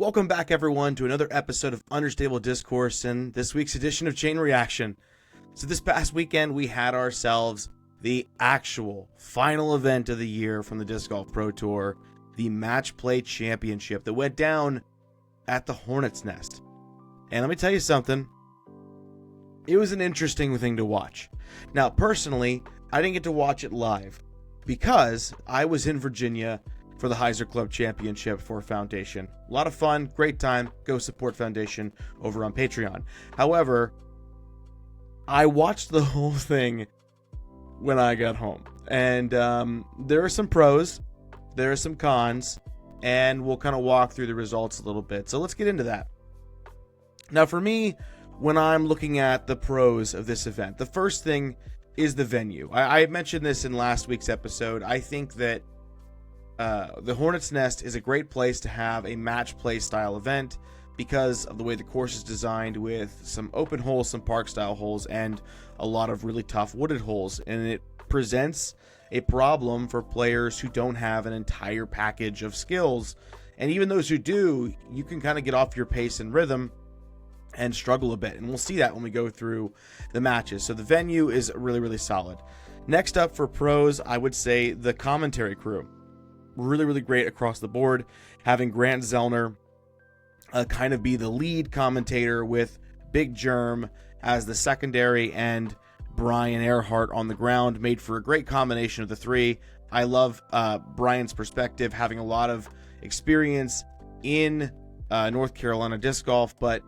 Welcome back, everyone, to another episode of Understable Discourse and this week's edition of Chain Reaction. So this past weekend, we had ourselves the actual final event of the year from the Disc Golf Pro Tour, the Matchplay Championship that went down at the Hornet's Nest. And let me tell you something, it was an interesting thing to watch. Now, personally, I didn't get to watch it live because I was in Virginia for the Heiser Club Championship for Foundation. A lot of fun, great time. Go support Foundation over on Patreon. However, I watched the whole thing when I got home. And there are some pros, there are some cons, and we'll kind of walk through the results a little bit. So let's get into that. Now for me, when I'm looking at the pros of this event, the first thing is the venue. I mentioned this in last week's episode. I think that the Hornet's Nest is a great place to have a match play style event because of the way the course is designed, with some open holes, some park style holes, and a lot of really tough wooded holes. And it presents a problem for players who don't have an entire package of skills. And even those who do, you can kind of get off your pace and rhythm and struggle a bit. And we'll see that when we go through the matches. So the venue is really, really solid. Next up for pros, I would say the commentary crew. Really, really great across the board. Having Grant Zellner kind of be the lead commentator with Big Germ as the secondary and Brian Earhart on the ground made for a great combination of the three. I love Brian's perspective, having a lot of experience in North Carolina disc golf, but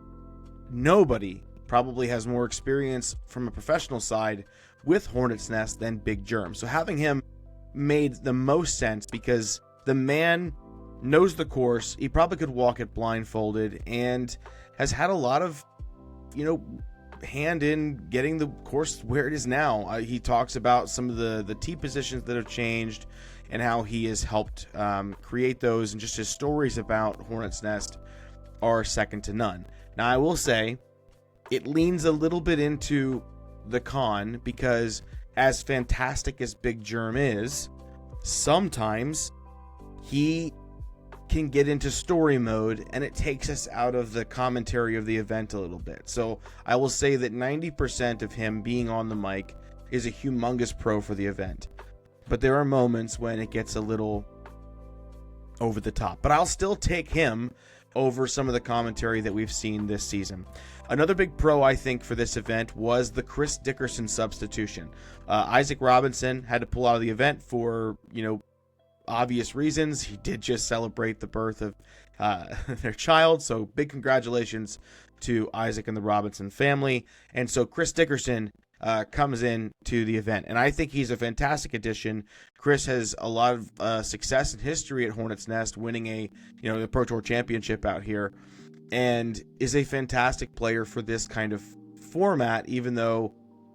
nobody probably has more experience from a professional side with Hornet's Nest than Big Germ. So having him made the most sense because the man knows the course. He probably could walk it blindfolded and has had a lot of, hand in getting the course where it is now. He talks about some of the tee positions that have changed and how he has helped create those, and just his stories about Hornet's Nest are second to none. Now, I will say it leans a little bit into the con because as fantastic as Big Germ is, sometimes he can get into story mode and it takes us out of the commentary of the event a little bit. So I will say that 90% of him being on the mic is a humongous pro for the event. But there are moments when it gets a little over the top. But I'll still take him over some of the commentary that we've seen this season. Another big pro, I think, for this event was the Chris Dickerson substitution. Isaac Robinson had to pull out of the event for, obvious reasons. He did just celebrate the birth of their child, so big congratulations to Isaac and the Robinson family. And so Chris Dickerson comes in to the event, and I think he's a fantastic addition. Chris has a lot of success and history at Hornet's Nest, winning the Pro Tour Championship out here, and is a fantastic player for this kind of format. Even though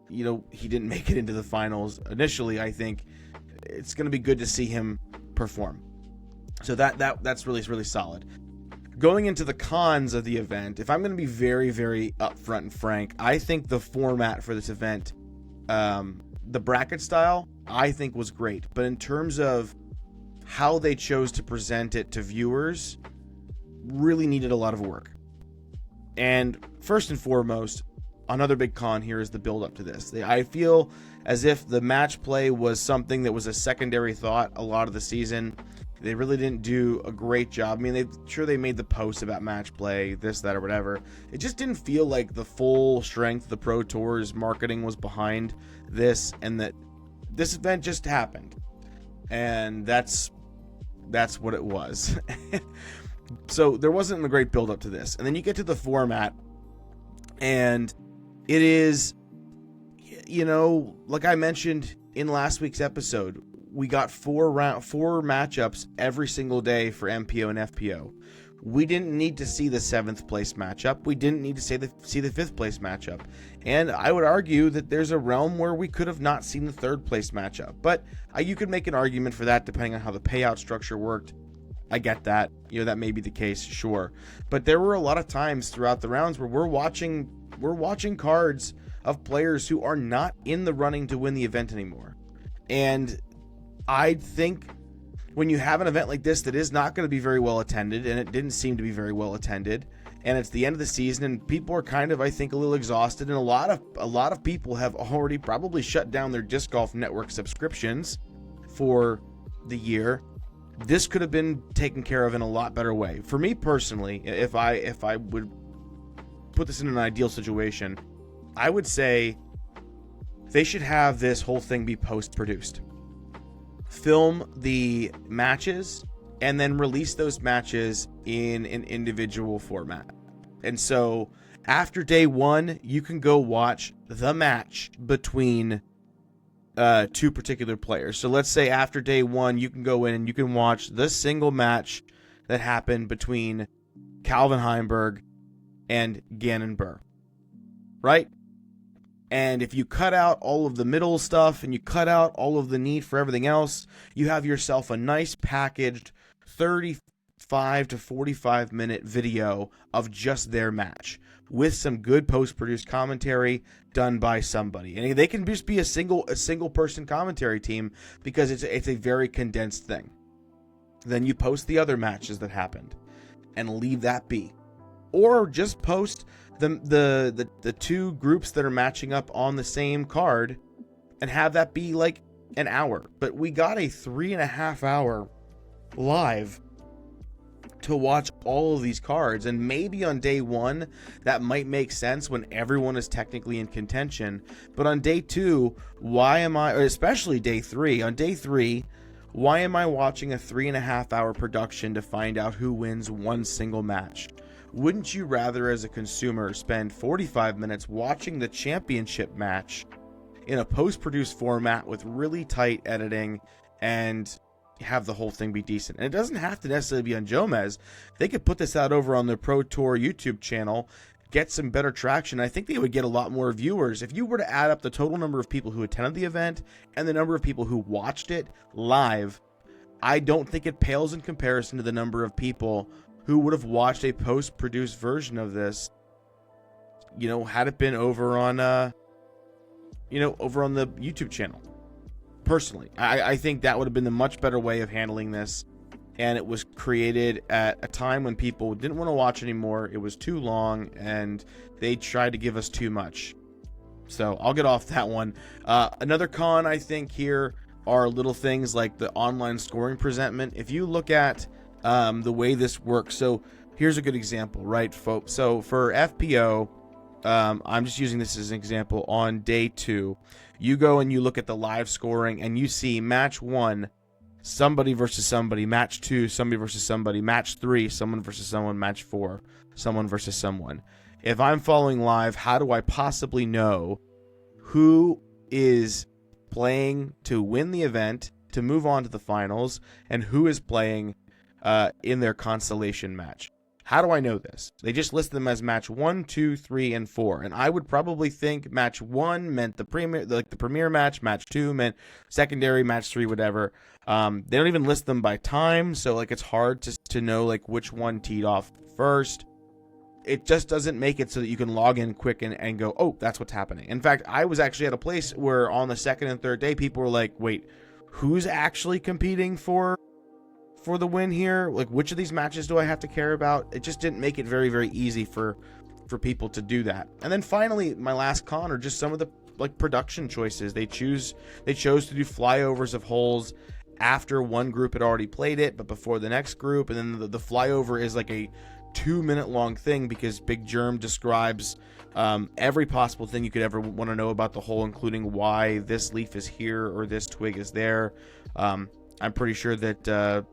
he didn't make it into the finals initially, I think it's going to be good to see him perform. So that's really, really solid. Going into the cons of the event, if I'm going to be very, very upfront and frank, I think the format for this event, the bracket style, I think was great. But in terms of how they chose to present it to viewers, really needed a lot of work. And first and foremost, another big con here is the build up to this. I feel as if the match play was something that was a secondary thought a lot of the season. They really didn't do a great job. I mean, they made the posts about match play, this, that, or whatever. It just didn't feel like the full strength of the Pro Tour's marketing was behind this, and that this event just happened. And that's what it was. So there wasn't a great build up to this. And then you get to the format, and it is, like I mentioned in last week's episode, we got four matchups every single day for MPO and FPO. We didn't need to see the 7th place matchup. We didn't need to see the 5th place matchup. And I would argue that there's a realm where we could have not seen the 3rd place matchup. But you could make an argument for that depending on how the payout structure worked. I get that. That may be the case, sure. But there were a lot of times throughout the rounds where we're watching cards of players who are not in the running to win the event anymore. And I think when you have an event like this that is not going to be very well attended, and it didn't seem to be very well attended, and it's the end of the season, and people are kind of, I think, a little exhausted, and a lot of people have already probably shut down their Disc Golf Network subscriptions for the year. This could have been taken care of in a lot better way. For me personally, if I would put this in an ideal situation, I would say they should have this whole thing be post-produced. Film the matches and then release those matches in an individual format. And so after day one, you can go watch the match between two particular players. So let's say after day one, you can go in and you can watch the single match that happened between Calvin Heimberg and Gannon Buhr, right? And if you cut out all of the middle stuff and you cut out all of the need for everything else, you have yourself a nice packaged 35 to 45 minute video of just their match with some good post-produced commentary done by somebody. And they can just be a single person commentary team because it's a very condensed thing. Then you post the other matches that happened and leave that be. Or just post the two groups that are matching up on the same card and have that be like an hour. But we got a 3.5 hour live to watch all of these cards, and maybe on day one that might make sense when everyone is technically in contention. But on day two, or especially day three, on day three, why am I watching a 3.5 hour production to find out who wins one single match? Wouldn't you rather, as a consumer, spend 45 minutes watching the championship match in a post-produced format with really tight editing and have the whole thing be decent? And it doesn't have to necessarily be on Jomez. They could put this out over on the Pro Tour YouTube channel, get some better traction. I think they would get a lot more viewers. If you were to add up the total number of people who attended the event and the number of people who watched it live, I don't think it pales in comparison to the number of people who would have watched a post-produced version of this, had it been over on the YouTube channel. Personally, I think that would have been the much better way of handling this, and it was created at a time when people didn't want to watch anymore. It was too long, and they tried to give us too much. So I'll get off that one. Another con, I think, here are little things like the online scoring presentment. If you look at the way this works, so here's a good example, right, folks? So for FPO, I'm just using this as an example. On day two, you go and you look at the live scoring and you see match 1, somebody versus somebody, match 2, somebody versus somebody, match 3, someone versus someone, match 4, someone versus someone. If I'm following live, how do I possibly know who is playing to win the event, to move on to the finals, and who is playing in their consolation match? How do I know this? They just list them as match 1, 2, 3, and 4. And I would probably think match 1 meant the premier match, match 2 meant secondary, match 3, whatever. They don't even list them by time, so it's hard to know which one teed off first. It just doesn't make it so that you can log in quick and go, oh, that's what's happening. In fact, I was actually at a place where on the second and third day, people were like, wait, who's actually competing for the win here? Which of these matches do I have to care about? It just didn't make it very, very easy for people to do that. And then finally, my last con are just some of the production choices. They chose to do flyovers of holes after one group had already played it, but before the next group. And then the flyover is a 2-minute long thing because Big Germ describes every possible thing you could ever want to know about the hole, including why this leaf is here or this twig is there. I'm pretty sure that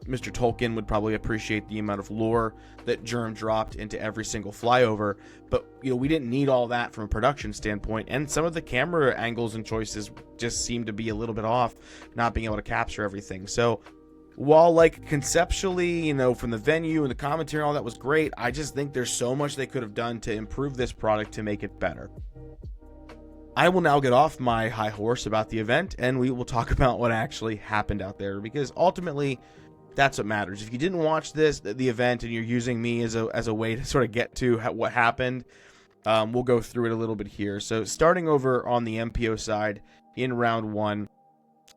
Mr. Tolkien would probably appreciate the amount of lore that Germ dropped into every single flyover, but we didn't need all that from a production standpoint, and some of the camera angles and choices just seemed to be a little bit off, not being able to capture everything. So while conceptually, from the venue and the commentary and all that was great, I just think there's so much they could have done to improve this product to make it better. I will now get off my high horse about the event, and we will talk about what actually happened out there, because ultimately that's what matters. If you didn't watch the event, and you're using me as a way to sort of get to what happened, we'll go through it a little bit here. So starting over on the MPO side in round 1,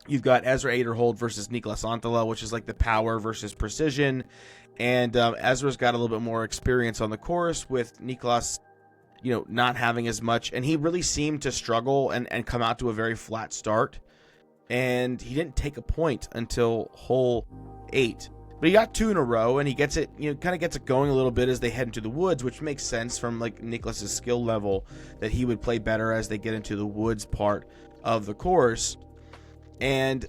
You've got Ezra Aderhold versus Niklas Antala, which is like the power versus precision. And Ezra's got a little bit more experience on the course with Niklas, not having as much. And he really seemed to struggle and come out to a very flat start. And he didn't take a point until hole 8. But he got 2 in a row, and he gets it, kind of gets it going a little bit as they head into the woods, which makes sense from like Niklas's skill level that he would play better as they get into the woods part of the course. And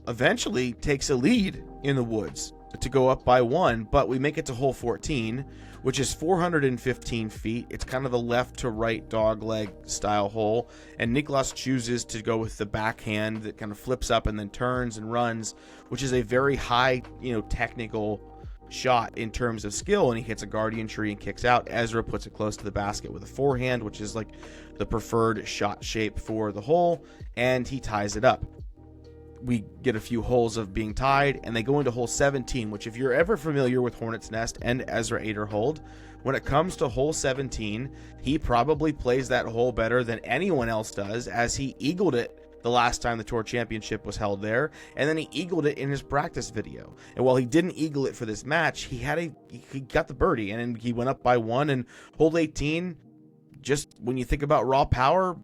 eventually takes a lead in the woods to go up by 1, but we make it to hole 14, which is 415 feet. It's kind of a left to right dogleg style hole, and Niklas chooses to go with the backhand that kind of flips up and then turns and runs, which is a very high, technical shot in terms of skill, and he hits a guardian tree and kicks out. Ezra puts it close to the basket with a forehand, which is like the preferred shot shape for the hole, and he ties it up. We get a few holes of being tied, and they go into hole 17, which if you're ever familiar with Hornet's Nest and Ezra Aderhold, when it comes to hole 17, he probably plays that hole better than anyone else does, as he eagled it the last time the Tour Championship was held there, and then he eagled it in his practice video. And while he didn't eagle it for this match, he got the birdie, and then he went up by 1, and hole 18, just when you think about raw power,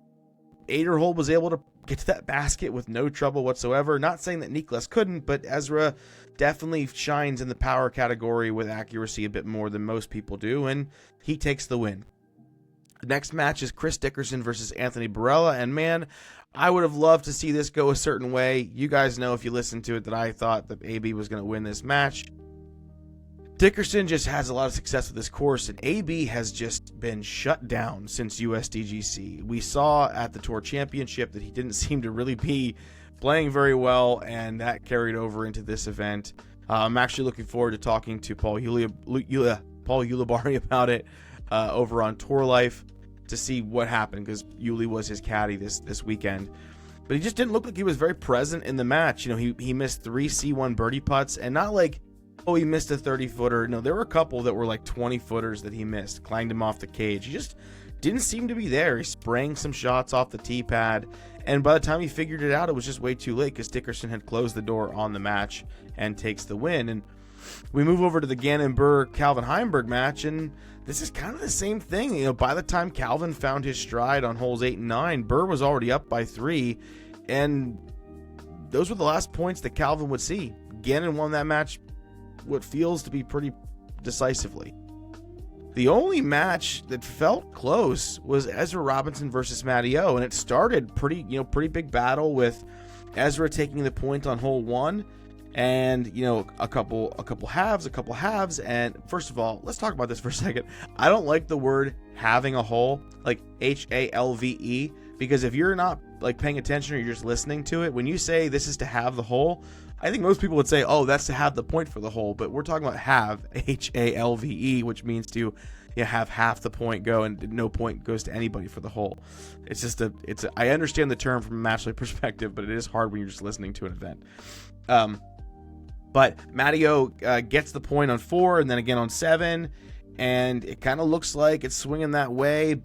Aderhold was able to get to that basket with no trouble whatsoever. Not saying that Niklas couldn't, but Ezra definitely shines in the power category with accuracy a bit more than most people do, and he takes the win. The next match is Chris Dickerson versus Anthony Barella, and man, I would have loved to see this go a certain way. You guys know, if you listen to it, that I thought that AB was going to win this match. Dickerson just has a lot of success with this course, and AB has just been shut down since USDGC. We saw at the Tour Championship that he didn't seem to really be playing very well, and that carried over into this event. I'm actually looking forward to talking to Paul Ulibarri about it over on Tour Life to see what happened, because Uli was his caddy this weekend. But he just didn't look like he was very present in the match. He missed 3 C1 birdie putts, and not like, oh, he missed a 30-footer. No, there were a couple that were like 20-footers that he missed, clanged him off the cage. He just didn't seem to be there. He sprang some shots off the tee pad, and by the time he figured it out, it was just way too late, because Dickerson had closed the door on the match and takes the win. And we move over to the Gannon Burr Calvin Heimberg match, and this is kind of the same thing. By the time Calvin found his stride on holes 8 and 9, Burr was already up by 3, and those were the last points that Calvin would see. Gannon won that match what feels to be pretty decisively. The only match that felt close was Ezra Robinson versus Matty O, and it started pretty big battle with Ezra taking the point on hole 1, and a couple halves. And first of all, let's talk about this for a second. I don't like the word having a hole, like HALVE, because if you're not like paying attention or you're just listening to it, when you say this is to have the hole, I think most people would say, oh, that's to have the point for the hole, but we're talking about have, HALVE, which means to have half the point go and no point goes to anybody for the hole. It's just I understand the term from a match play perspective, but it is hard when you're just listening to an event. But Matty O gets the point on 4 and then again on 7, and it kind of looks like it's swinging that way.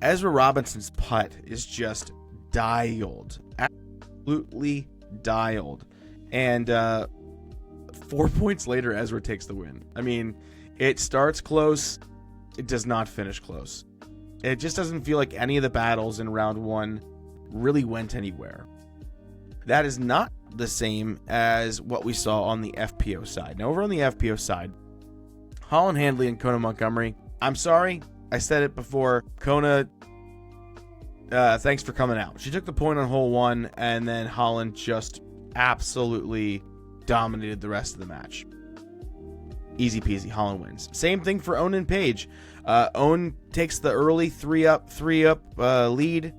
Ezra Robinson's putt is just dialed, absolutely dialed, and 4 points later, Ezra takes the win. I mean, it starts close, it does not finish close. It just doesn't feel like any of the battles in round 1 really went anywhere. That is not the same as what we saw on the FPO side. Now, over on the FPO side, Holland Handley and Kona Montgomery, I'm sorry, I said it before, Kona, thanks for coming out. She took the point on hole 1, and then Holland just absolutely dominated the rest of the match. Easy peasy, Holland wins. Same thing for Owen and Page. Owen takes the early 3-up lead.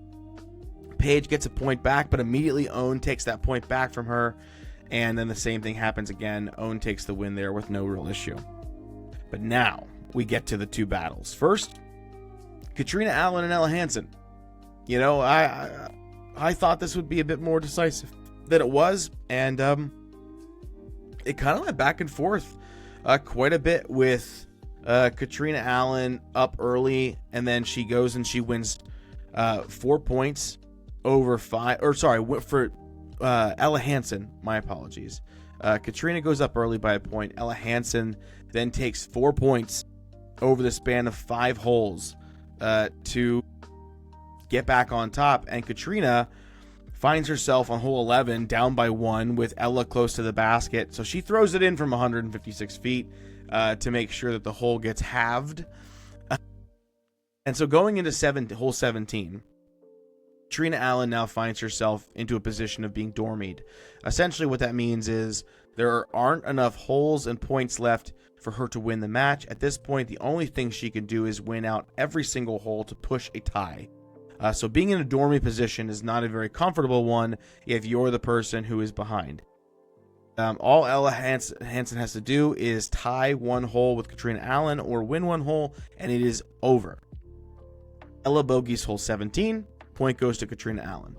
Page gets a point back, but immediately Owen takes that point back from her, and then the same thing happens again. Owen takes the win there with no real issue. But now we get to the 2 battles. First, Katrina Allen and Ella Hansen. I thought this would be a bit more decisive than it was, and it kind of went back and forth quite a bit with Katrina Allen up early, and then she goes and she wins 4 points over 5, or sorry, for Ella Hansen, my apologies. Katrina goes up early by a point. Ella Hansen then takes 4 points over the span of 5 holes to get back on top. And Katrina finds herself on hole 11 down by 1 with Ella close to the basket. So she throws it in from 156 feet to make sure that the hole gets halved. And so going into hole 17, Katrina Allen now finds herself into a position of being dormied. Essentially what that means is there aren't enough holes and points left for her to win the match. At this point, the only thing she can do is win out every single hole to push a tie. So being in a dormy position is not a very comfortable one if you're the person who is behind. All Ella Hansen has to do is tie 1 hole with Katrina Allen or win 1 hole, and it is over. Ella bogeys hole 17. Point goes to Katrina Allen.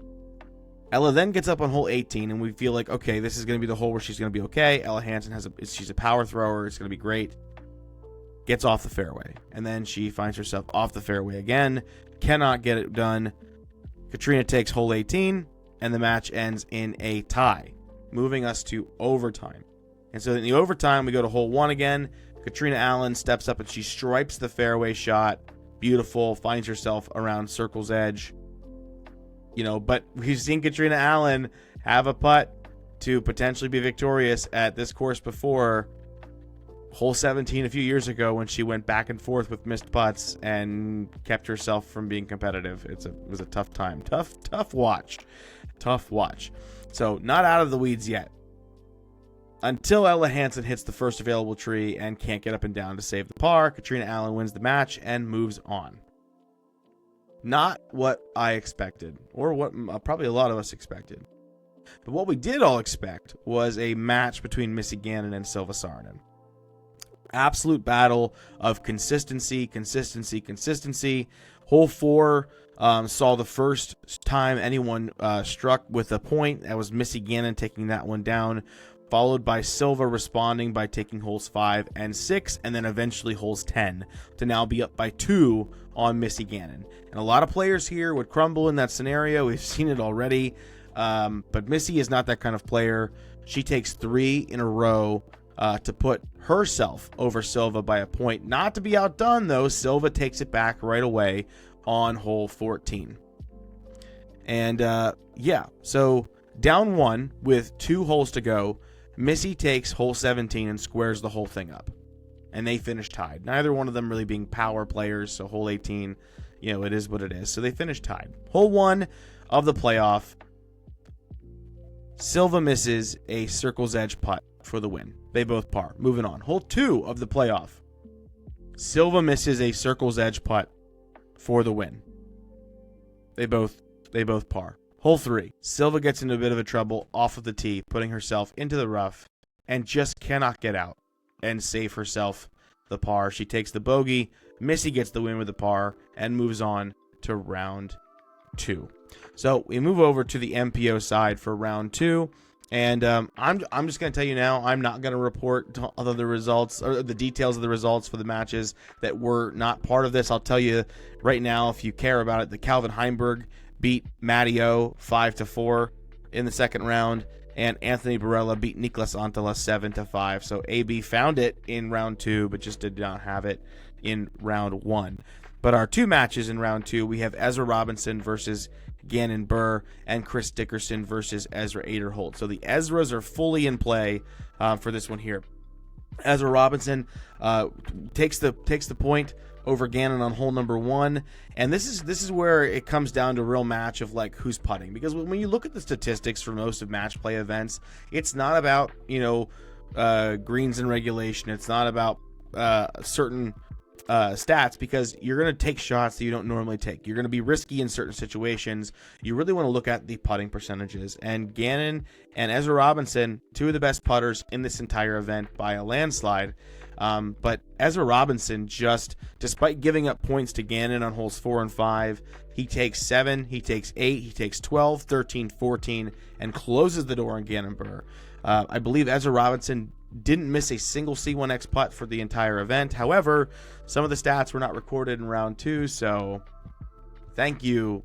Ella then gets up on hole 18, and we feel like, okay, this is going to be the hole where she's going to be okay. Ella Hansen she's a power thrower. It's going to be great. Gets off the fairway, and then she finds herself off the fairway again. Cannot get it done. Katrina takes hole 18, and the match ends in a tie, moving us to overtime. And so in the overtime, we go to hole 1 again. Katrina Allen steps up and she stripes the fairway shot. Beautiful. Finds herself around circle's edge. But we've seen Katrina Allen have a putt to potentially be victorious at this course before. Hole 17 a few years ago when she went back and forth with missed putts and kept herself from being competitive. It was a tough time. Tough watch. So not out of the weeds yet. Until Ella Hansen hits the first available tree and can't get up and down to save the par, Katrina Allen wins the match and moves on. Not what I expected, or what probably a lot of us expected. But what we did all expect was a match between Missy Gannon and Silva Saarinen. Absolute battle of consistency. Hole 4 saw the first time anyone struck with a point. That was Missy Gannon taking that one down, followed by Silva responding by taking holes 5 and 6, and then eventually holes 10 to now be up by 2 on Missy Gannon. And a lot of players here would crumble in that scenario. We've seen it already. But Missy is not that kind of player. She takes 3 in a row to put herself over Silva by a point. Not to be outdone, though, Silva takes it back right away on hole 14. And so down 1 with 2 holes to go, Missy takes hole 17 and squares the whole thing up. And they finish tied. Neither one of them really being power players, so hole 18, it is what it is. So they finish tied. Hole 1 of the playoff, Silva misses a circle's edge putt for the win. They both par. Moving on. Hole 2 of the playoff, Silva misses a circle's edge putt for the win. They both par. Hole 3, Silva gets into a bit of a trouble off of the tee, putting herself into the rough and just cannot get out and save herself the par. She takes the bogey. Missy gets the win with the par and moves on to round 2. So we move over to the MPO side for round 2. And I'm just going to tell you now, I'm not going to report the results or the details of the results for the matches that were not part of this. I'll tell you right now, if you care about it, the Calvin Heimberg beat Matteo 5-4 in the second round, and Anthony Barella beat Niklas Antala 7-5. So AB found it in round 2, but just did not have it in round 1. But our 2 matches in round 2, we have Ezra Robinson versus Gannon Burr and Chris Dickerson versus Ezra Aderholt. So the Ezras are fully in play for this one here. Ezra Robinson takes the point over Gannon on hole number 1, and this is where it comes down to a real match of like who's putting, because when you look at the statistics for most of match play events, it's not about greens and regulation. It's not about certain stats, because you're going to take shots that you don't normally take. You're going to be risky in certain situations. You really want to look at the putting percentages, and Gannon and Ezra Robinson, 2 of the best putters in this entire event by a landslide. But Ezra Robinson, just despite giving up points to Gannon on holes 4 and 5, he takes 7, he takes 8, he takes 12, 13, 14, and closes the door on Gannon Burr. I believe Ezra Robinson didn't miss a single C1X putt for the entire event. However, some of the stats were not recorded in round 2, so thank you,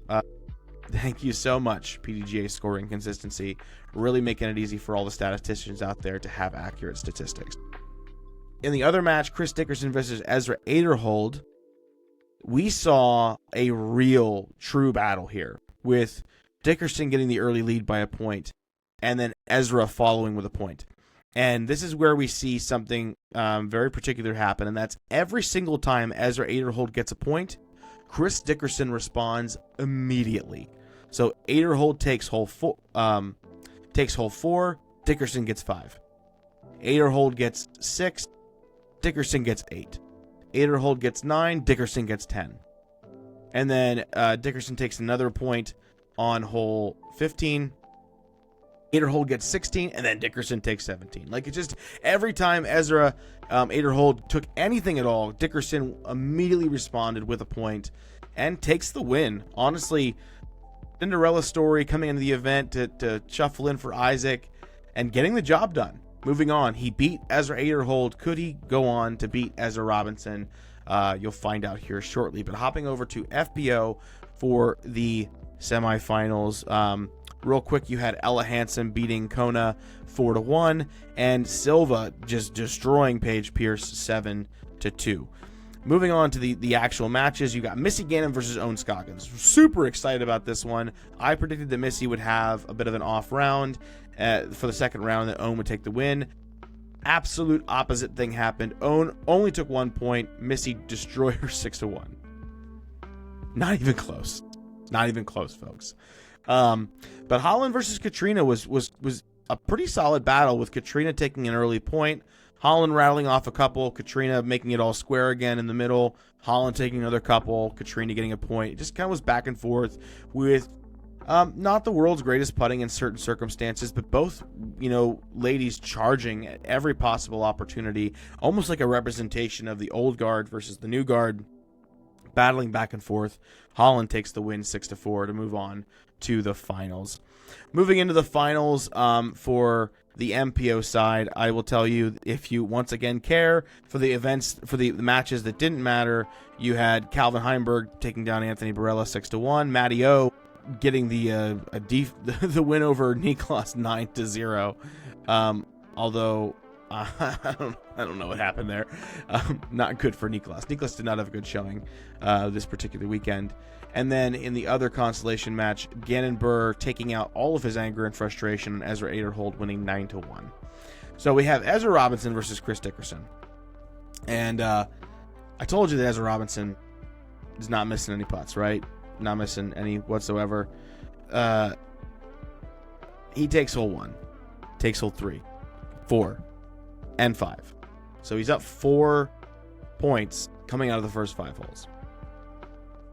Thank you so much, PDGA scoring consistency. Really making it easy for all the statisticians out there to have accurate statistics. In the other match, Chris Dickerson versus Ezra Aderhold, we saw a real, true battle here, with Dickerson getting the early lead by a point, and then Ezra following with a point. And this is where we see something very particular happen, and that's every single time Ezra Aderhold gets a point, Chris Dickerson responds immediately. So Aderhold takes hole 4, Dickerson gets 5. Aderhold gets 6, Dickerson gets 8. Aderhold gets 9, Dickerson gets 10. And then Dickerson takes another point on hole 15. Aderhold gets 16, and then Dickerson takes 17. Like, it's just every time Ezra Aderhold took anything at all, Dickerson immediately responded with a point and takes the win. Honestly, Cinderella story coming into the event to shuffle in for Isaac and getting the job done. Moving on, he beat Ezra Aderhold. Could he go on to beat Ezra Robinson? You'll find out here shortly. But hopping over to FPO for the semifinals. Real quick, you had Ella Hansen beating Kona 4-1, and Silva just destroying Paige Pierce 7-2. Moving on to the actual matches, you got Missy Gannon versus Owen Scoggins. Super excited about this one. I predicted that Missy would have a bit of an off round for the second round, that Owen would take the win. Absolute opposite thing happened. Owen only took 1 point. Missy destroyed her 6-1. Not even close. Not even close, folks. But Holland versus Katrina was a pretty solid battle, with Katrina taking an early point, Holland rattling off a couple, Katrina making it all square again in the middle, Holland taking another couple, Katrina getting a point. It just kind of was back and forth with not the world's greatest putting in certain circumstances, but both, ladies charging at every possible opportunity, almost like a representation of the old guard versus the new guard, battling back and forth. Holland takes the win 6-4 to move on to the finals. Moving into the finals for the MPO side, I will tell you, if you once again care for the events, for the matches that didn't matter, you had Calvin Heimberg taking down Anthony Barella 6-1, Matty O getting the win over Niklas 9-0. Although I don't know what happened there. Not good for Niklas. Niklas did not have a good showing this particular weekend. And then in the other consolation match, Gannon Burr taking out all of his anger and frustration, and Ezra Aderhold winning 9-1. So we have Ezra Robinson versus Chris Dickerson. And I told you that Ezra Robinson is not missing any putts, right? Not missing any whatsoever. He takes hole 1, takes hole 3, 4, and 5. So he's up 4 points coming out of the first 5 holes.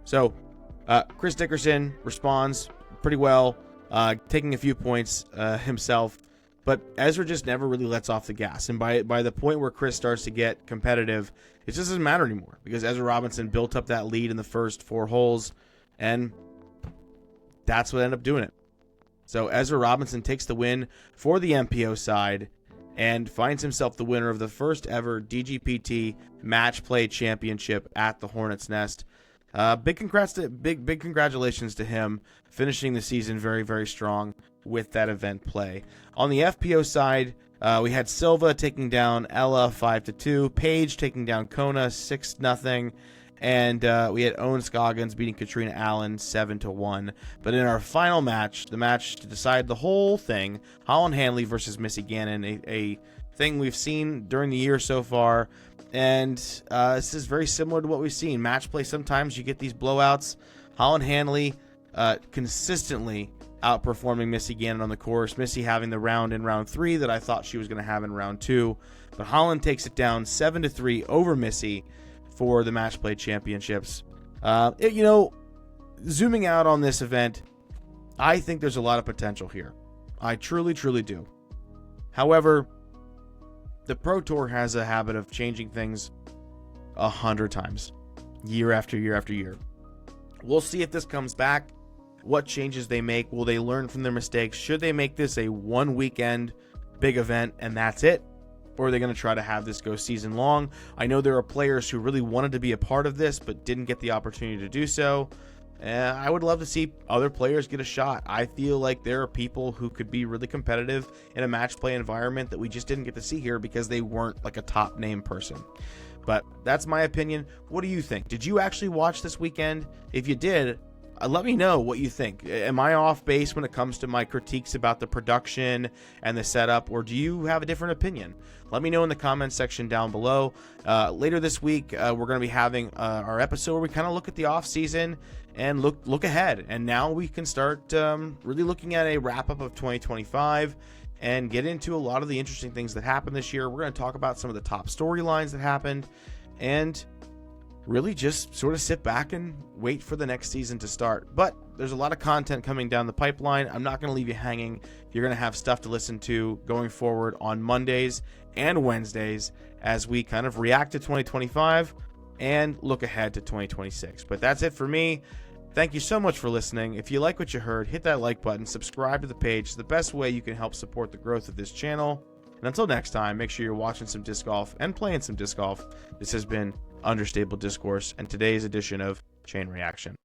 So Chris Dickerson responds pretty well, taking a few points himself, but Ezra just never really lets off the gas. And by the point where Chris starts to get competitive, it just doesn't matter anymore, because Ezra Robinson built up that lead in the first 4 holes, and that's what ended up doing it. So Ezra Robinson takes the win for the MPO side and finds himself the winner of the first ever DGPT Matchplay Championship at the Hornets' Nest. Big congratulations to him, finishing the season very, very strong with that event play. On the FPO side, we had Silva taking down Ella 5-2, Paige taking down Kona 6-0, and we had Owen Scoggins beating Katrina Allen 7-1. But in our final match, the match to decide the whole thing, Holland Hanley versus Missy Gannon, a thing we've seen during the year so far. And this is very similar to what we've seen. Match play, sometimes you get these blowouts. Holland Hanley consistently outperforming Missy Gannon on the course. Missy having the round in round 3 that I thought she was going to have in round 2. But Holland takes it down 7-3 over Missy for the Match Play Championships. Zooming out on this event, I think there's a lot of potential here. I truly, truly do. However, the Pro Tour has a habit of changing things 100 times, year after year after year. We'll see if this comes back, what changes they make. Will they learn from their mistakes? Should they make this a one weekend big event and that's it? Or are they going to try to have this go season long? I know there are players who really wanted to be a part of this but didn't get the opportunity to do so. I would love to see other players get a shot. I feel like there are people who could be really competitive in a match play environment that we just didn't get to see here because they weren't like a top name person. But that's my opinion. What do you think? Did you actually watch this weekend? If you did, let me know what you think. Am I off base when it comes to my critiques about the production and the setup, or do you have a different opinion? Let me know in the comments section down below. Later this week, we're going to be having our episode where we kind of look at the off season and look ahead. And now we can start really looking at a wrap up of 2025 and get into a lot of the interesting things that happened this year. We're going to talk about some of the top storylines that happened and really just sort of sit back and wait for the next season to start. But there's a lot of content coming down the pipeline. I'm not going to leave you hanging. You're going to have stuff to listen to going forward on Mondays and Wednesdays as we kind of react to 2025 and look ahead to 2026. But that's it for me. Thank you so much for listening. If you like what you heard, hit that like button, subscribe to the page. It's the best way you can help support the growth of this channel. And until next time, make sure you're watching some disc golf and playing some disc golf. This has been Understable Discourse and today's edition of Chain Reaction.